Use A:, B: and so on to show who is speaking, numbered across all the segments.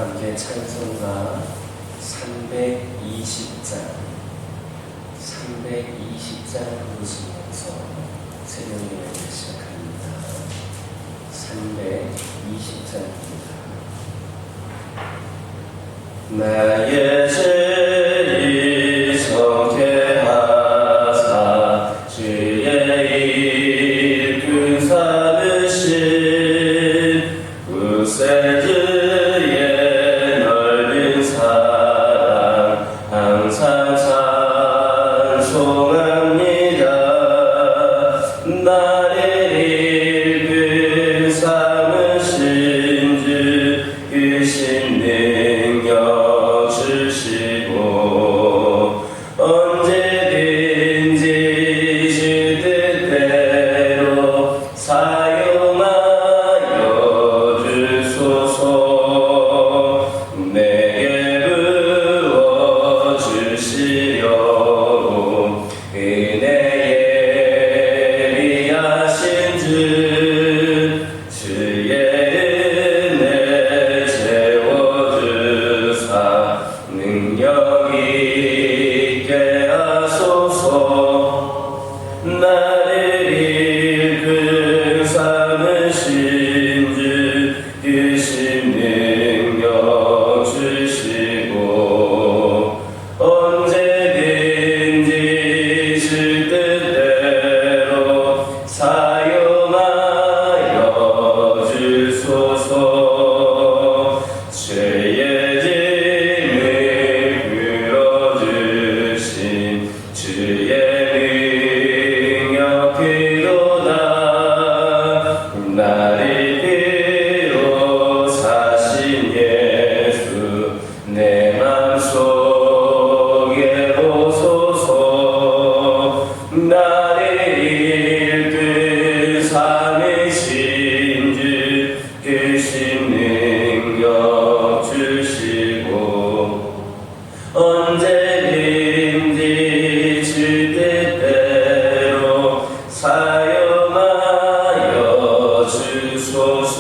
A: 함께 찬송가 320장 부르시면서 새벽 예배를 시작합니다. 320장입니다. 나의 죄를 성케하사 주의 이름 삼으신 구세주의 넓은 사랑 항상 찬송합니다. 나를 이끌 삼으신 주 크신 능력 주시고 언제든지 주 뜻대로 사용하여 주소서. 내게 부어주시려고 은혜에 예비하신 주 주의 은혜 채워주사 능력 있게 하소서. 나를 이끌 삼으신 주 크신 능력 주시고 언제든지 주 뜻대로 사용하여 주소서. 죄의 짐을 풀어주신 주의 능력 그도다. 나를 들어 사신 예수 내 맘속에 오소서. 나를 이끌 삼으신 주 크신 능력 주시고 언제든지 주 뜻대로 사용하여 주소서.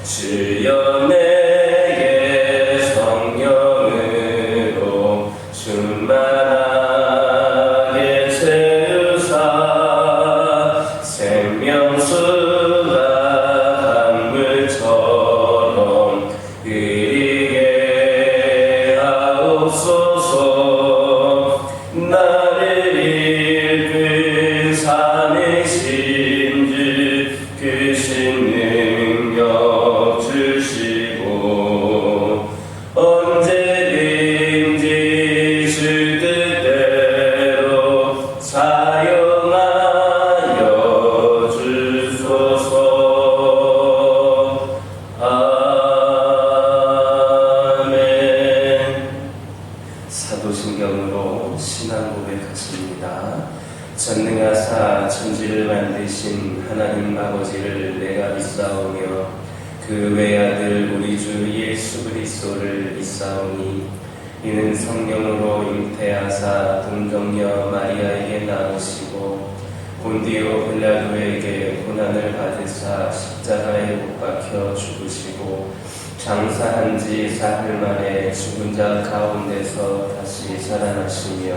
A: 주여 내게 성령으로 충만하게 채우사 생명수가 강물처럼 흐르게 하옵소서. 나를 이끌 삼으신 주 크신 능력 주시고 언제든지 주 뜻대로 사용하여 주소서. 아멘. 사도신경으로 신앙 고백하십니다. 전능하사 천지를 만드신 하나님 아버지를 내가 믿사오며 그 외아들 우리 주 예수 그리스도를 믿사오니 이는 성령으로 잉태하사 동정녀 마리아에게 나오시고 본디오 빌라도에게 고난을 받으사 십자가에 못 박혀 죽으시고 장사한 지 사흘 만에 죽은 자 가운데서 다시 살아나시며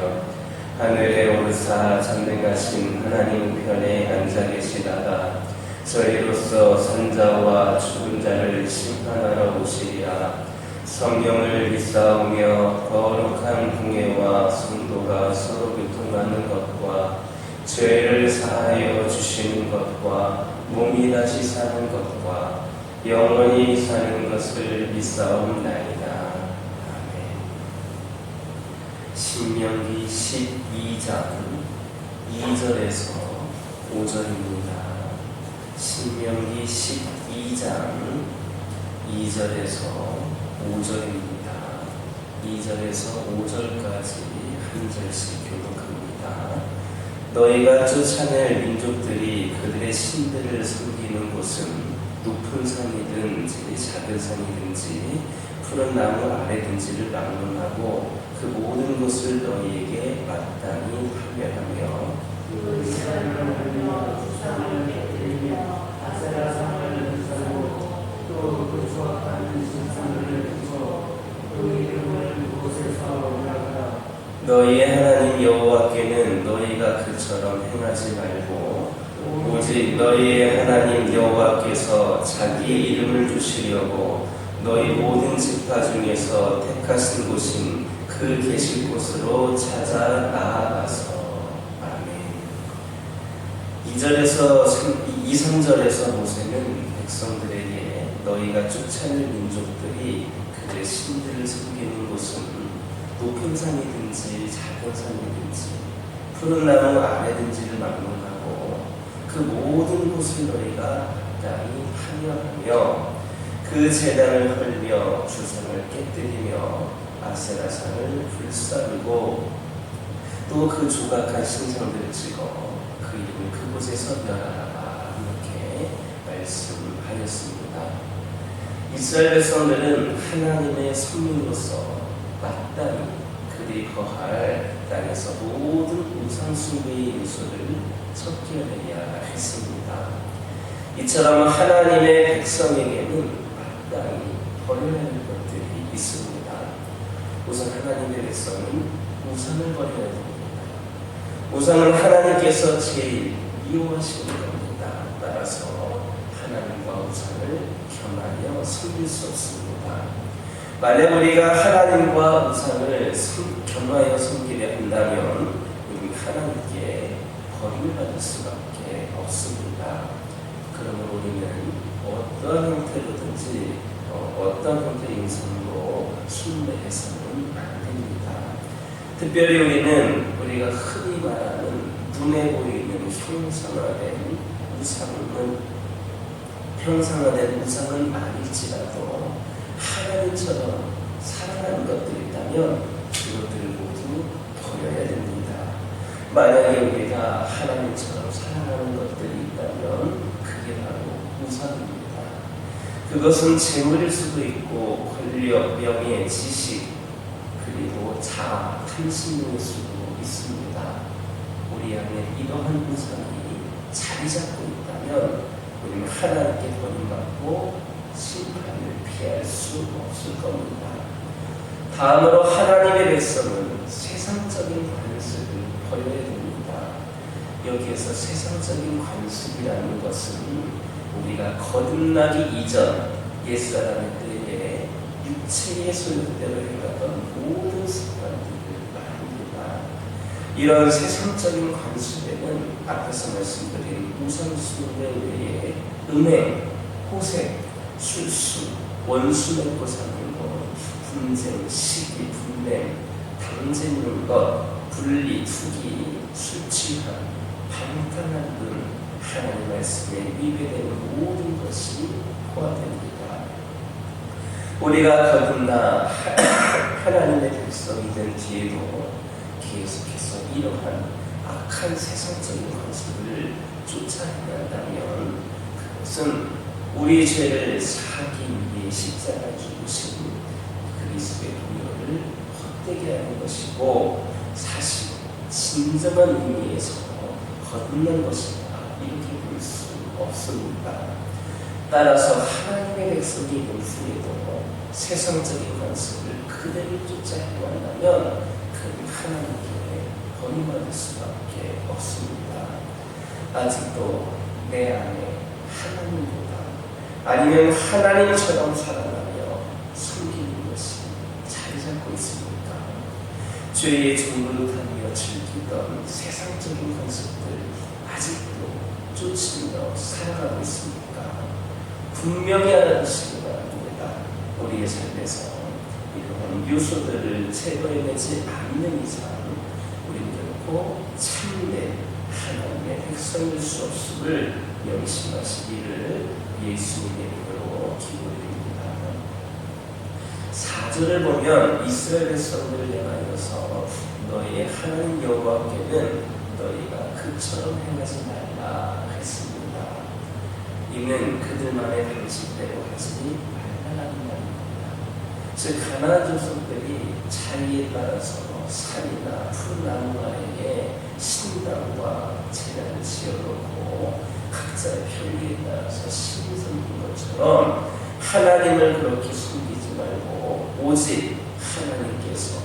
A: 하늘에 오르사 전능하신 하나님 편에 앉아 계시다가 저희로서 산자와 죽은 자를 심판하러 오시리라. 성령을 믿사오며 거룩한 공예와 성도가 서로 교통하는 것과 죄를 사하여 주시는 것과 몸이 다시 사는 것과 영원히 사는 것을 믿사옵나이다. 아멘. 신명기 12장 2절에서 5절입니다. 신명기 12장 2절에서 5절입니다. 2절에서 5절까지 한 절씩 교독합니다. 너희가 쫓아낼 민족들이 그들의 신들을 섬기는 곳은 높은 산이든지 작은 산이든지 푸른 나무 아래든지를 막론하고 그 모든 것을 너희에게 마땅히 판별하며 그 시간을 주상을 깨뜨리며 아세라 상을 부수고 또 그 조합하는 신상 너희의 하나님 여호와께는 너희가 그처럼 행하지 말고 오직 너희의 하나님 여호와께서 자기 이름을 두시려고 너희 모든 지파 중에서 택하신 곳인 그 계실 곳으로 찾아 나아가서. 아멘. 2, 3절에서 모세는 백성들에게 너희가 쫓아낼 민족들이 그들의 신들을 섬기는 곳은 높은 산이든지 작은 산이든지 푸른 나무 아래든지를 막론하고 그 모든 곳을 너희가 땅이 파멸하며 그 제단을 헐며 주상을 깨뜨리며 아세라산을 불사르고 또 그 조각한 신상들을 찍어 그 이름을 그곳에서 멸하라 이렇게 말씀하였습니다. 이스라엘 백성들은 하나님의 선민으로서 마땅히 그들이 거할 땅에서 모든 우상숭배의 요소를 척결해야 했습니다. 이처럼 하나님의 백성에게는 마땅히 버려야 할 것들이 있습니다. 우선 하나님의 백성은 우상을 버려야 됩니다. 우상은 하나님께서 제일 미워하시는 겁니다. 따라서 하나님과 우상을 겸하여 섬길 수 없습니다. 만약 우리가 하나님과 우상을 겸하여 섬기려 한다면 우리 하나님께 버림을 받을 수밖에 없습니다. 그러므로 우리는 어떠한 형태로든지 어떤 형태의 인성으로 숭배해서는 안 됩니다. 특별히 우리가 흔히 말하는 눈에 보이는 형상화된 우상은 아닐지라도 하나님처럼 사랑하는 것들이 있다면 그것들을 모두 버려야 됩니다. 만약에 우리가 하나님처럼 사랑하는 것들이 있다면 그게 바로 우상입니다. 그것은 재물일 수도 있고 권력, 명예, 지식 그리고 자아, 탐심일 수도 있습니다. 우리 안에 이러한 우상이 자리 잡고 있다면 우리는 하나님께 버림받고 심판을 피할 수 없을 겁니다. 다음으로 하나님의 백성은 세상적인 관습을 버려야 됩니다. 여기에서 세상적인 관습이라는 것은 우리가 거듭나기 이전 옛사람의 때에 육체의 소욕대로 해갔던 모든 습관들을 말합니다. 이런 세상적인 관습에는 앞에서 말씀드린 우상숭배 외에 음행, 호색, 술수, 원수 맺고 사는 것, 분쟁, 시기, 분냄, 당쟁는 것, 분리, 투기, 술 취함, 방탕한 등 하나님 말씀에 위배되는 모든 것이 포함됩니다. 우리가 거듭나 하나님의 백성이 된 뒤에도 계속해서 이러한 악한 세상적인 관습을 쫓아낸다면 그것은 우리 죄를 사하기 위해 십자가에 죽으신 그리스도의 동료를 헛되게 하는 것이고 사실 진정한 의미에서 거듭난 것이다 이렇게 볼 수 없습니다. 따라서 하나님의 백성이 된 후에도 세상적인 관습을 그대로 쫓아 행한다면 그는 하나님께 버림받을 수밖에 없습니다. 아직도 내 안에 하나님보다 아니면 하나님처럼 살아가며 숨기는 것이 자리 잡고 있습니까? 죄의 종노릇하며 즐기던 세상적인 관습들 아직도 쫓으며 살아가고 있습니까? 분명히 알아두시기 바랍니다. 우리의 삶에서 이러한 요소들을 제거해내지 않는 이상 우리는 결코 참된 하나님의 백성일 수 없음을 명심하시기를 예수님의 이름으로 기도드립니다. 4절을 보면 이스라엘 백성들을 향하여서 너희의 하나님 여호와께는 너희가 그처럼 행하지 말라 했습니다. 이는 그들만의 방식대로 하지 말라는 말입니다. 즉 가나안 족속들이 자리에 따라서 산이나 푸른 나무 아래에 신당과 제단을 지어놓고 각자의 편리에 따라서 신이 섬긴 것처럼 하나님을 그렇게 숨기지 말고 오직 하나님께서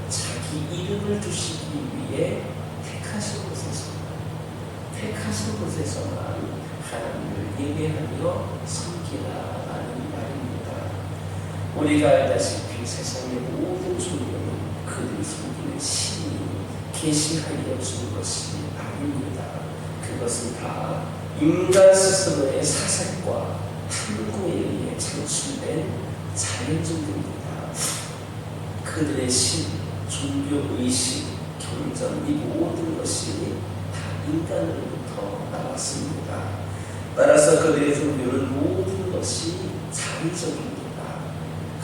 A: 자기 자기 이름을 두시기 위해 택하신 곳에서만 하나님을 예배하며 섬기라라는 말입니다. 우리가 알다시피 세상의 모든 종교는 그들이 섬기는 신이 계시하여 준 것이 아닙니다. 그것은 다 인간 스스로의 사색과 탐구에 의해 창출된 자연종교입니다. 그들의 신, 종교의식, 경전 이 모든 것이 다 인간으로부터 나왔습니다. 따라서 그들의 종교는 모든 것이 자의적입니다.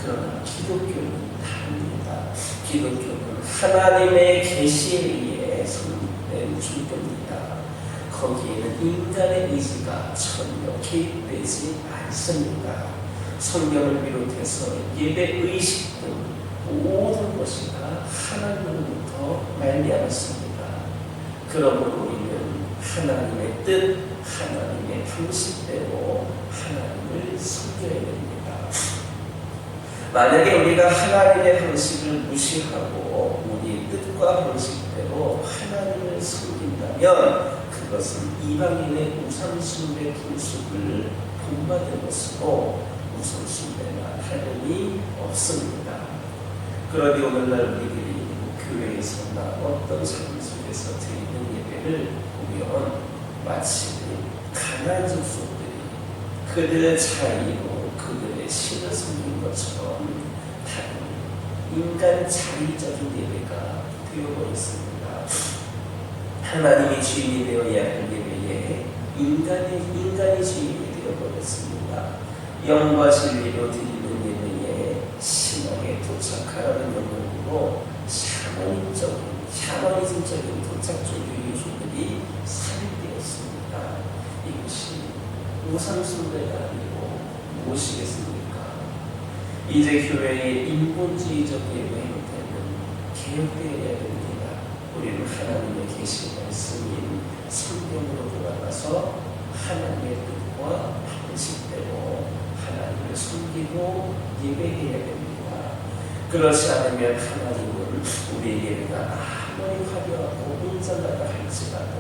A: 그러나 기독교는 다릅니다. 기독교는 하나님의 계시에 의해 성립된 종교입니다. 거기에는 인간의 의지가 전혀 개입되지 않습니다. 성경을 비롯해서 예배의식 등 모든 것이 다 하나님으로부터 말미암았습니다. 그러므로 우리는 하나님의 뜻, 하나님의 방식대로 하나님을 섬겨야 됩니다. 만약에 우리가 하나님의 방식을 무시하고 우리의 뜻과 방식대로 하나님을 섬긴다면 그것은 이방인의 우상숭배 풍습을 본받은 것으로 우상숭배나 다름이 없습니다. 그러니 오늘날 우리들이 교회에서나 어떤 삶 속에서 드리는 예배를 보면 마치 가난한 족속들이 그들의 자의로 그들의 신을 섬긴 것처럼 다른 인간 자의적인 예배가 되어버렸습니다. 하나님이 주인이 되어야 할 예배에 인간이 주인이 되어버렸습니다. 영과 진리로 드리는 예배에 신앙에 도착하라는 영역으로 샤머니즘적인 도착적인 요소들이 삽입되었습니다. 이것이 우상숭배가 아니고 무엇이겠습니까? 이제 교회의 인본주의적 예배형태는 개혁되어야 됩니다. 우리는 하나님의 계시 말씀인 성경으로 돌아가서 하나님의 뜻과 방식대로 하나님을 섬기고 예배해야 됩니다. 그렇지 않으면 하나님은 우리의 예배가 아무리 화려하고 온전하다 할지라도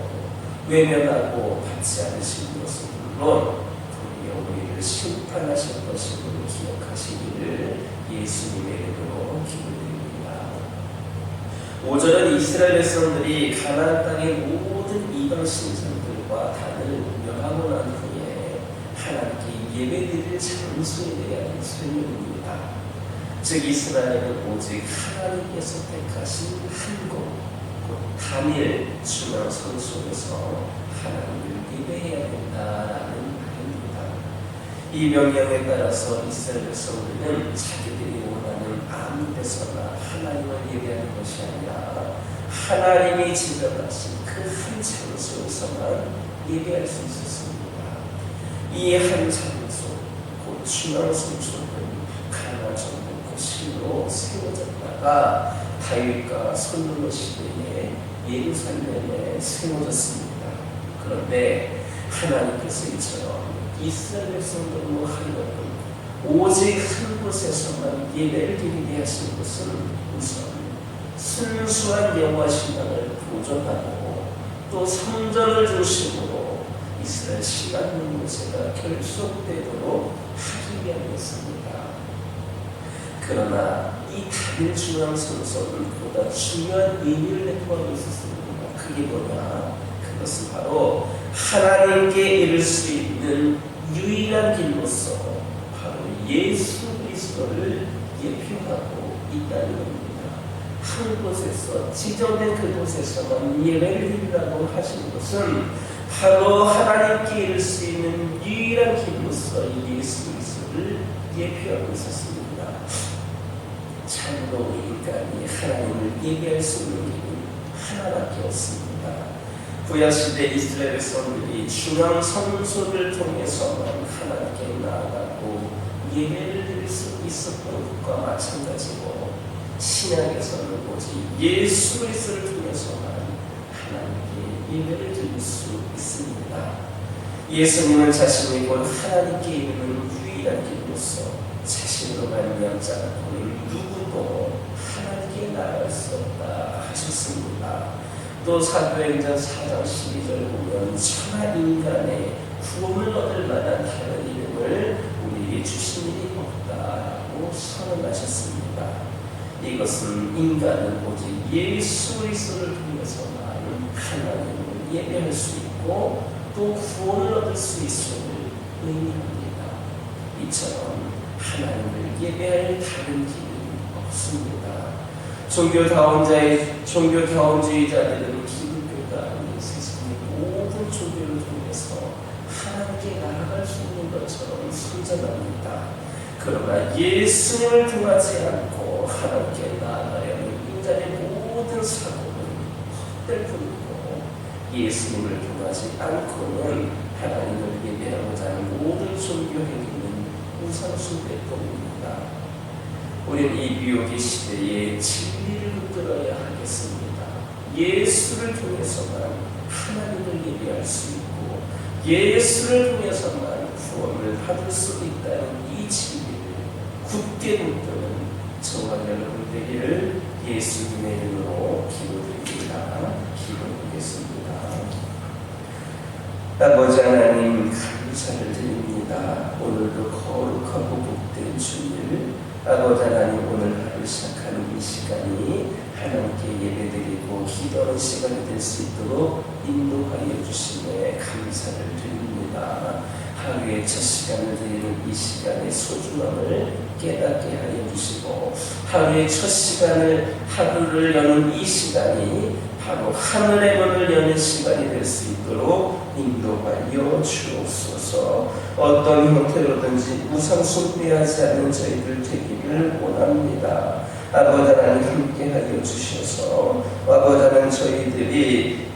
A: 외면하고 받지 않으신 것은 물론 도리어 우리를 심판하실 것임을 기억하시기를 예수님의 이름으로 기도드립니다. 5절은 이스라엘 백성들이 가나안 땅의 모든 이방 신전들과 단을 멸하고 난 후에 하나님께 예배드릴 장소에 대한 설명입니다. 즉 이스라엘은 오직 하나님께서 택하신 한 곳, 곧 단일 중앙선 속에서 하나님을 예배해야 된다라는 말입니다. 이 명령에 따라서 이스라엘 백성들은 자기들이 원하는 아무 데서나 하나님을 예배하는 것이 아니라 하나님이 지정하신 그 한 장소에서만 예배할 수 있었습니다. 이 한 장소, 곧 중앙선 쪽은 가나안 정복 곳으로 세워졌다가 다윗과 솔로몬 시대에 예루살렘에 세워졌습니다. 그런데 하나님께서 이처럼 이스라엘 백성들로 하여금 오직 한 곳에서만 예배를 드리게 하신 것은 우선 순수한 여호와 신앙을 보존하고 또 성전을 중심으로 이스라엘 신앙 문제가 결속되도록 하기 위함이었습니다. 그러나 이 단일 중앙 성소는 보다 중요한 의미를 내포하고 있었습니다. 그게 뭐냐? 그것은 바로 하나님께 이를 수 있는 유일한 길로서 바로 예수 그리스도를 예표하고 있다는 겁니다. 한 곳에서 지정된 그곳에서만 예배를 드리라고 하신 것은 바로 하나님께 이를 수 있는 유일한 길로서 예수 그리스도를 예표하고 있었습니다. 참으로 인간이 하나님을 예배할 수 있는 길은 하나밖에 없습니다. 구약시대 이스라엘 백성들이 중앙 성소를 통해서만 하나님께 나아가고 예배를 드릴 수 있었던 것과 마찬가지고 신약에서는 오직 예수 그리스도를 통해서만 하나님께 예배를 드릴 수 있습니다. 예수님은 자신이 곧 하나님께 이르는 유일한 길로서 자신으로 말미암지 않고는 않고 하나님께 나아갈 수 없다 하셨습니다. 또 사도행전 4장 12절 보면 천하 인간의 구원을 얻을 만한 다른 이름을 우리에게 주신 일이 없다고 선언하셨습니다. 이것은 인간은 오직 예수 그리스도를 통해서만 하나님을 예배할 수 있고 또 구원을 얻을 수 있음을 의미합니다. 이처럼 하나님을 예배할 다른 길은 없습니다. 종교다원주의자들은 기독교가 아닌 세상의 모든 종교를 통해서 하나님께 나아갈 수 있는 것처럼 선전합니다. 그러나 예수님을 통하지 않고 하나님께 나아가야 하는 인간의 모든 사고는 헛될 뿐이고 예수님을 통하지 않고는 하나님을 예배하고자 하는 모든 종교 행위는 우상숭배 뿐입니다. 우리는 이 미혹의 시대에 진리를 붙들어야 하겠습니다. 예수를 통해서만 하나님을 예배할 수 있고 예수를 통해서만 구원을 받을 수 있다는 이 진리를 굳게 붙드는 저와 여러분 되기를 예수님의 이름으로 기도드립니다. 기도드리겠습니다. 아버지 하나님 감사를 드립니다. 오늘도 거룩하고 복된 주일 아버지 하나님 오늘 하루 시작하는 이 시간이 하나님께 예배드리고 기도하는 시간이 될 수 있도록 인도하여 주심에 감사를 드립니다. 하루의 첫 시간을 드리는 이 시간의 소중함을 깨닫게 하여 주시고 하루의 첫 시간을 하루를 여는 이 시간이 바로 하늘의 문을 여는 시간이 될 수 있도록 인도하여 주옵소서. 어떤 형태로든지 우상 숭배하지 않는 저희들 되기를 원합니다. 아버지 하나님 함께하여 주셔서 아버지 하나님 저희들이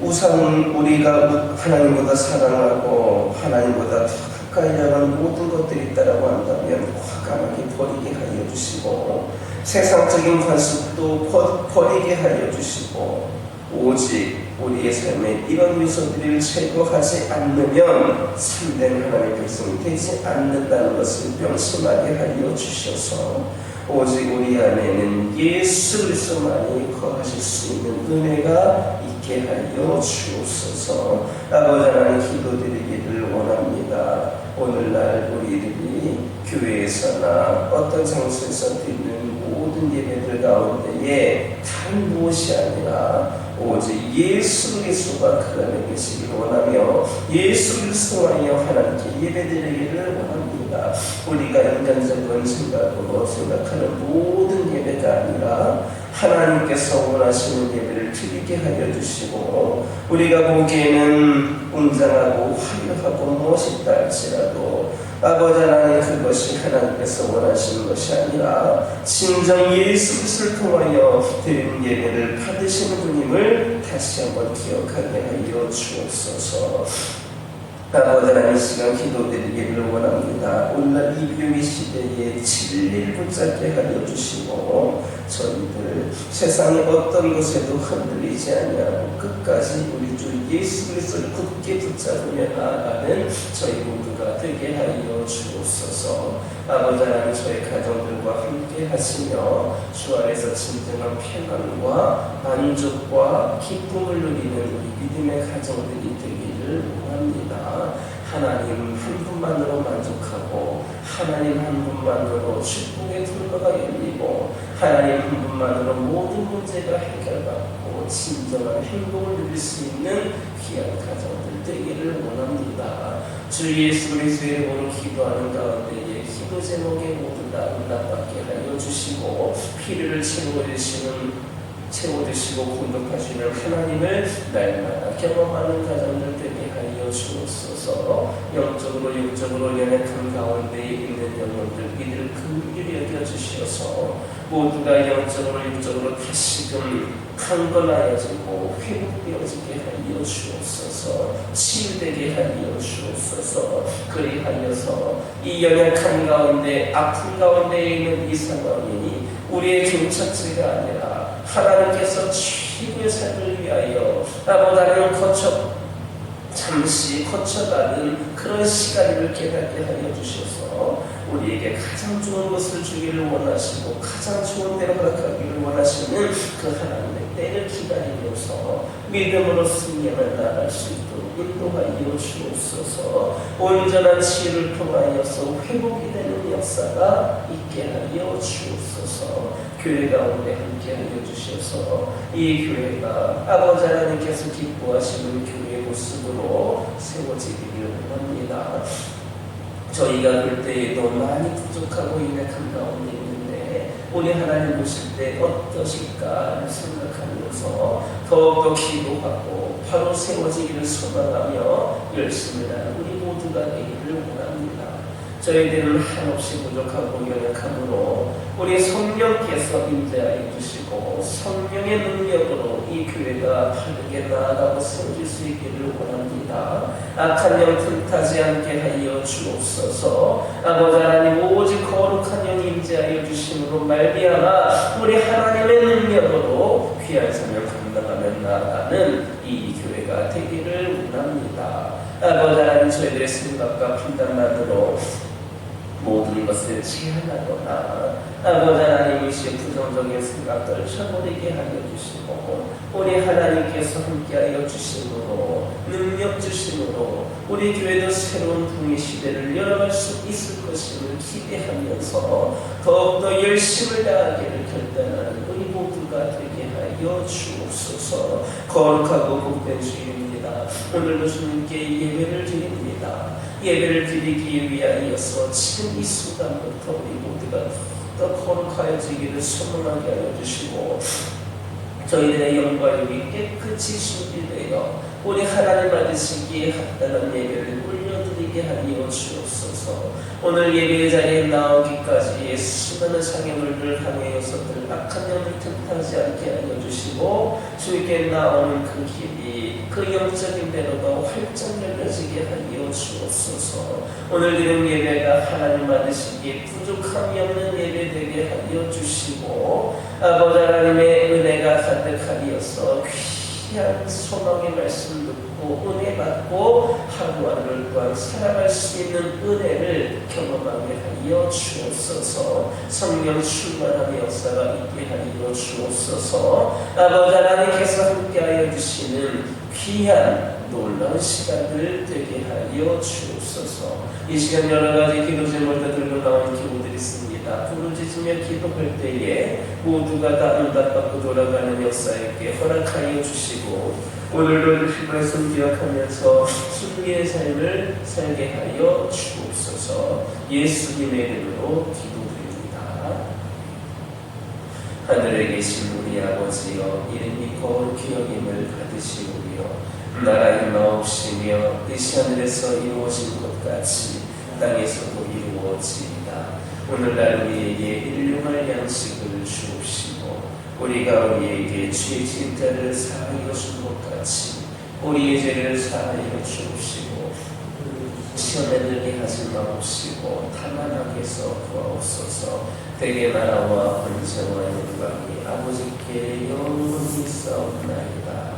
A: 우리가 하나님보다 사랑하고 하나님보다 더 가까이 하는 모든 것들이 있다고 한다면 과감하게 버리게 하여 주시고 세상적인 관습도 버리게 하여 주시고 오직 우리의 삶에 이런 요소들을 제거하지 않으면 참된 하나님의 백성이 되지 않는다는 것을 명심하게 하여 주셔서 오직 우리 안에는 예수 그리스도만이 거하실 수 있는 은혜가 있게 하여 주옵소서. 아버지 하나님 기도드리기를 원합니다. 오늘날 우리들이 교회에서나 어떤 장소에서 드리는 모든 예배들 가운데에 다른 무엇이 아니라 오직 예수 그리스도가 그 안에 계시기를 원하며 예수 그리스도만이여 하나님께 예배드리기를 원합니다. 우리가 인간적인 생각으로 생각하는 모든 예배가 아니라 하나님께서 원하시는 예배를 드리게 하여 주시고 우리가 보기에는 웅장하고 화려하고 멋있다 할지라도 아버지 하나님 그것이 하나님께서 원하시는 것이 아니라 진정 예수 그리스도를 통하여 드리는 예배를 받으시는 분임을 다시 한번 기억하게 하여 주옵소서. 아버지 하나님 이 시간 기도드리기를 원합니다. 오늘날 이 비용의 시대에 진리를 붙잡게 하여 주시고 저희들 세상의 어떤 것에도 흔들리지 아니하고 끝까지 우리 주 예수 그리스도를 굳게 붙잡으며 나아가는 저희 모두가 되게 하여 주옵소서. 아버지 하나님 저희 가정들과 함께 하시며 주 안에서 진정한 평안과 만족과 기쁨을 누리는 우리 믿음의 가정들이 되기를 원합니다. 하나님 한 분만으로 만족하고 하나님 한 분만으로 축복의 통로가 열리고 하나님 한 분만으로 모든 문제가 해결받고 진정한 행복을 누릴 수 있는 귀한 가정들 되기를 원합니다. 주 예수 그리스도의 이름으로 기도하는 가운데에 기도 제목에 모두 다 응답받게 하여 주시고 필요를 채워주시고 공급하시는 하나님을 날마다 경험하는 가정들 되게 하여 주옵소서. 영적으로 육적으로 연약한 가운데에 있는 영혼들 이들을 긍휼히 여겨주셔서 모두가 영적으로 육적으로 다시금 강건하여지고 회복되어지게 하여 주옵소서. 치유되게 하여 주옵소서. 그리하여서 이 연약한 가운데 아픈 가운데에 있는 이 상황이 우리의 종착지가 아니라 하나님께서 최고의 삶을 위하여 나보다는 잠시 거쳐가는 그런 시간을 깨닫게 하여 주셔서 우리에게 가장 좋은 것을 주기를 원하시고 가장 좋은 대로 걸어가기를 원하시는 그 하나님의 때를 기다리면서 믿음으로 승리하며 나아갈 수 있도록 인도하여 주옵소서. 온전한 치유를 통하여서 회복이 되는 역사가 있게 하여 주옵소서. 교회 가운데 함께 하여 주셔서 이 교회가 아버지 하나님께서 기뻐하시는 교회 모습으로 세워지기를 원합니다. 저희가 볼 때에도 많이 부족하고 인약한 가운데 있는데 우리 하나님 보실 때 어떠실까 생각하면서 더욱더 기도하고 바로 세워지기를 소망하며 열심히 하는 우리 모두가 되기를 원합니다. 저희들은 한없이 부족하고 연약함으로 우리 성령께서 임재하여 주시고 성령의 능력으로 이 교회가 바르게 나아가고 세워질 수 있기를 원합니다. 악한 영 틈타지 않게 하여 주옵소서. 아버지 하나님 오직 거룩한 영 임재하여 주심으로 말미암아 우리 하나님의 능력으로 귀한 사명 감당하며 나아가는 이 교회가 되기를 원합니다. 아버지 하나님 저희들의 생각과 판단만으로 모든 것을 제한하거나 아버지 하나님이시여 부정적인 생각들을 쳐버리게 하여 주시고 우리 하나님께서 함께하여 주심으로 능력 주심으로 우리 교회도 새로운 붕의 시대를 열어갈 수 있을 것임을 기대하면서 더욱더 열심을 다하기를 결단하는 우리 모두가 되게 하여 주옵소서. 거룩하고 복된 주님입니다. 오늘도 주님께 예배를 드립니다. 예배를 드리기 위하여서 지금 이 순간부터 우리 모두가 더 거룩하여지기를 소망하게 하여 주시고 저희들의 영과 육이 깨끗이 준비되어 우리 하나님 받으시기에 합당한 예배를 올려드리게 하여 주옵소서. 오늘 예배 자리에 나오기까지의 수많은 장애물들 항해요소들 악한 영을 틈타지 않게 하여 주시고 주님께 나오는 그 길이 그 영적인 대로가 활짝 열려지게 하여 주옵소서. 오늘 드린 예배가 하나님 받으시기에 부족함이 없는 예배 되게 하여 주시고 아버지 하나님의 은혜가 가득하리어서 귀한 소망의 말씀 듣고 은혜 받고 하루하루를 또한 살아갈 수 있는 은혜를 경험하게 하여 주옵소서. 성령 충만함의 역사가 있게 하여 주옵소서. 아버지 하나님께서 함께하여 주시는 귀한 놀라운 시간들 되게 하여 주옵소서. 이 시간 여러가지 기도 제목을 들고 나온 기도들이 있습니다. 부르짖으며 기도할 때에 모두가 다 응답받고 돌아가는 역사에게 허락하여 주시고 오늘도 주신 말씀 기억하면서 순리의 삶을 살게 하여 주옵소서. 예수님의 이름으로 기도드립니다. 하늘에 계신 우리 아버지여 이름이 거룩히 여김을 받으시오며 나라의 마옵시며 뜻이 하늘에서 이루어진 것 같이 땅에서도 이루어지이다. 오늘날 우리에게 일용할 양식을 주옵시고 우리가 우리에게 죄 지은 자를 사하여 준 것 같이 우리의 죄를 사하여 주옵시고 시험에 들게 하지 마옵시고 다만 악에서 구하옵소서. 대개 나라와 권세와 영광이 아버지께 영원히 있사옵나이다.